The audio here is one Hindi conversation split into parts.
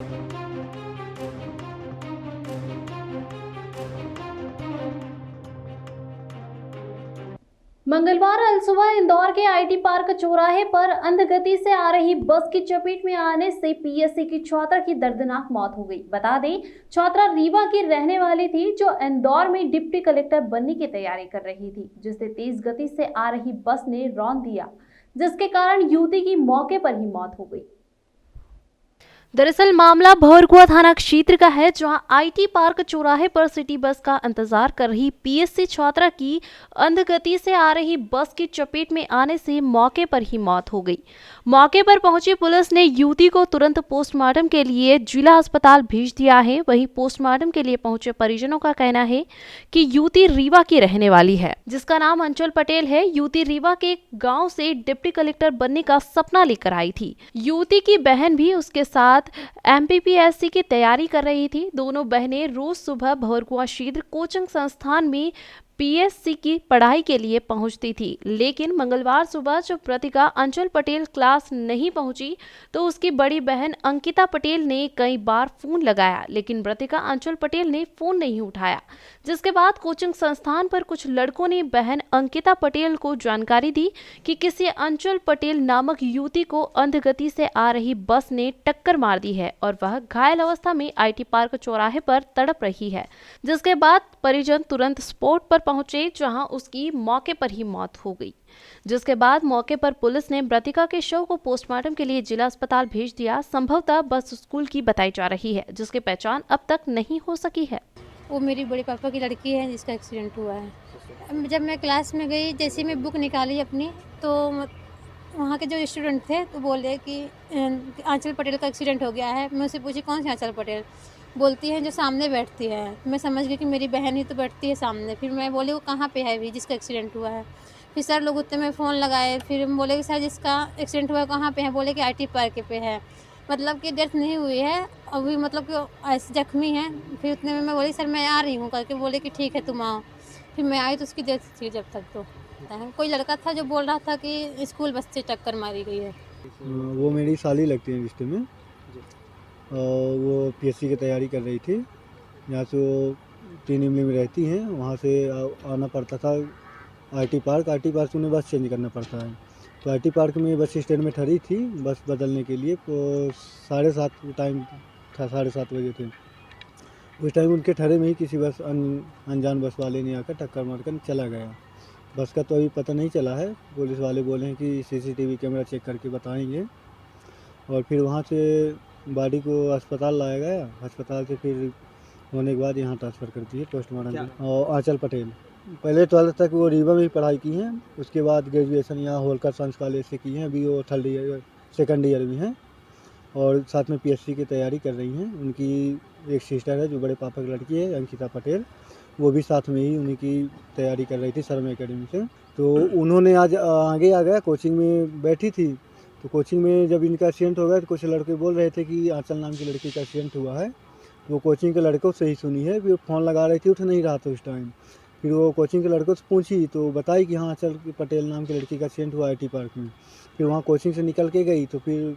मंगलवार अलसुबह इंदौर के आईटी पार्क चौराहे पर अंधगति से आ रही बस की चपेट में आने से पीएससी की छात्रा की दर्दनाक मौत हो गई। बता दें, छात्रा रीवा की रहने वाली थी जो इंदौर में डिप्टी कलेक्टर बनने की तैयारी कर रही थी, जिसे तेज गति से आ रही बस ने रौंद दिया, जिसके कारण युवती की मौके पर ही मौत हो गई। दरअसल मामला भोरकुआ थाना क्षेत्र का है, जहां आईटी पार्क चौराहे पर सिटी बस का इंतजार कर रही पीएससी छात्रा की अंधगति से आ रही बस की चपेट में आने से मौके पर ही मौत हो गई। मौके पर पहुंची पुलिस ने युवती को तुरंत पोस्टमार्टम के लिए जिला अस्पताल भेज दिया है। वहीं पोस्टमार्टम के लिए पहुंचे परिजनों का कहना है कि युवती रीवा की रहने वाली है, जिसका नाम अंचल पटेल है। युवती रीवा के गाँव से डिप्टी कलेक्टर बनने का सपना लेकर आई थी। युवती की बहन भी उसके साथ एमपीपीएससी की तैयारी कर रही थी। दोनों बहनें रोज सुबह भोरकुआ क्षेत्र कोचिंग संस्थान में पीएससी की पढ़ाई के लिए पहुंचती थी, लेकिन मंगलवार सुबह जब प्रतिका अंचल पटेल क्लास नहीं पहुंची तो उसकी बड़ी बहन अंकिता पटेल ने कई बार फोन लगाया, लेकिन प्रतिका अंचल पटेल ने फोन नहीं उठाया। जिसके बाद कोचिंग संस्थान पर कुछ लड़कों ने बहन अंकिता पटेल को जानकारी दी कि किसी अंचल पटेल नामक युवती को अंधगति से आ रही बस ने टक्कर मार दी है और वह घायल अवस्था में आईटी पार्क चौराहे पर तड़प रही है। जिसके बाद परिजन तुरंत स्पॉट पर पहुंचे, जहां उसकी मौके पर ही मौत हो गई। जिसके बाद मौके पर पुलिस ने मृतिका के शव को पोस्टमार्टम के लिए जिला अस्पताल भेज दिया। संभवतः बस स्कूल की बताई जा रही है, जिसकी पहचान अब तक नहीं हो सकी है। वो मेरी बड़े पापा की लड़की है जिसका एक्सीडेंट हुआ है। जब मैं क्लास में गई, जैसे मैं बुक निकाली अपनी, तो वहाँ के जो स्टूडेंट थे तो बोले कि आंचल पटेल का एक्सीडेंट हो गया है। मैं उससे पूछी कौन सी आंचल पटेल, बोलती है जो सामने बैठती है। मैं समझ गई कि मेरी बहन ही तो बैठती है सामने। फिर मैं बोली वो कहाँ पे है अभी जिसका एक्सीडेंट हुआ है। फिर सर लोग उतने में फ़ोन लगाए। फिर हम बोले कि सर जिसका एक्सीडेंट हुआ है कहाँ पे है, बोले कि आईटी पार्क पे है, मतलब कि डेथ नहीं हुई है अभी, मतलब कि ऐसे जख्मी है। फिर उतने में मैं बोली सर मैं आ रही हूँ करके, बोले कि ठीक है तुम आओ। फिर मैं आई तो उसकी डेथ थी जब तक। तो कोई लड़का था जो बोल रहा था कि स्कूल बस से टक्कर मारी गई है। वो मेरी साली लगती है रिश्ते में, और वो पीएससी की तैयारी कर रही थी। यहाँ से वो 3 इमली में रहती हैं, वहाँ से आना पड़ता था आईटी पार्क से उन्हें बस चेंज करना पड़ता है। तो आईटी पार्क में बस स्टैंड में ठहरी थी बस बदलने के लिए। तो 7:30 टाइम था, 7:30 बजे थे। उस टाइम उनके ठहरे में ही किसी बस अनजान बस वाले ने आकर टक्कर मारकर चला गया। बस का तो अभी पता नहीं चला है। पुलिस वाले बोले हैं कि सीसीटीवी कैमरा चेक करके बताएंगे। और फिर वहाँ से बॉडी को अस्पताल लाया गया। अस्पताल से फिर होने के बाद यहाँ ट्रांसफ़र कर दिए पोस्टमार्टम। और आंचल पटेल पहले 12th तक वो रीवा में ही पढ़ाई की हैं, उसके बाद ग्रेजुएशन यहाँ होलकर साइंस कॉलेज से की हैं। अभी वो 2nd ईयर में हैं और साथ में पीएससी की तैयारी कर रही हैं। उनकी एक सिस्टर है जो बड़े पापा की लड़की है, अंकिता पटेल, वो भी साथ में ही उन्हीं की तैयारी कर रही थी शर्मा एकेडमी से। तो उन्होंने आज आगे आ गया, कोचिंग में बैठी थी। तो कोचिंग में जब इनका एक्सीडेंट हो गया तो कुछ लड़के बोल रहे थे कि आंचल नाम की लड़की का एक्सीडेंट हुआ है। वो कोचिंग के लड़कों से ही सुनी है। फिर फ़ोन लगा रही थी, उठ नहीं रहा था उस टाइम। फिर वो कोचिंग के लड़कों से पूछी तो बताई कि हाँ आंचल पटेल नाम की लड़की का एक्सीडेंट हुआ आईटी पार्क में। फिर वहाँ कोचिंग से निकल के गई तो फिर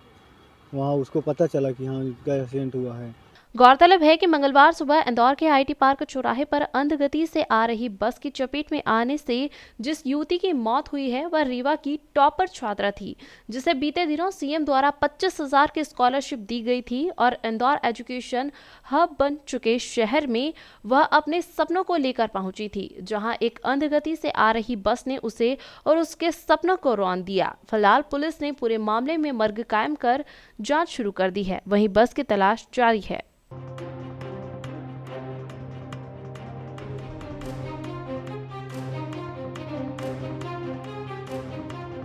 वहाँ उसको पता चला कि हाँ इसका एक्सीडेंट हुआ है। गौरतलब है कि मंगलवार सुबह इंदौर के आईटी पार्क चौराहे पर अंधगति से आ रही बस की चपेट में आने से जिस युवती की मौत हुई है वह रीवा की टॉपर छात्रा थी, जिसे बीते दिनों सीएम द्वारा 25,000 की स्कॉलरशिप दी गई थी और इंदौर एजुकेशन हब बन चुके शहर में वह अपने सपनों को लेकर पहुंची थी, जहां एक अंधगति से आ रही बस ने उसे और उसके सपनों को रौंद दिया। फिलहाल पुलिस ने पूरे मामले में मर्ग कायम कर जाँच शुरू कर दी है, वहीं बस की तलाश जारी है।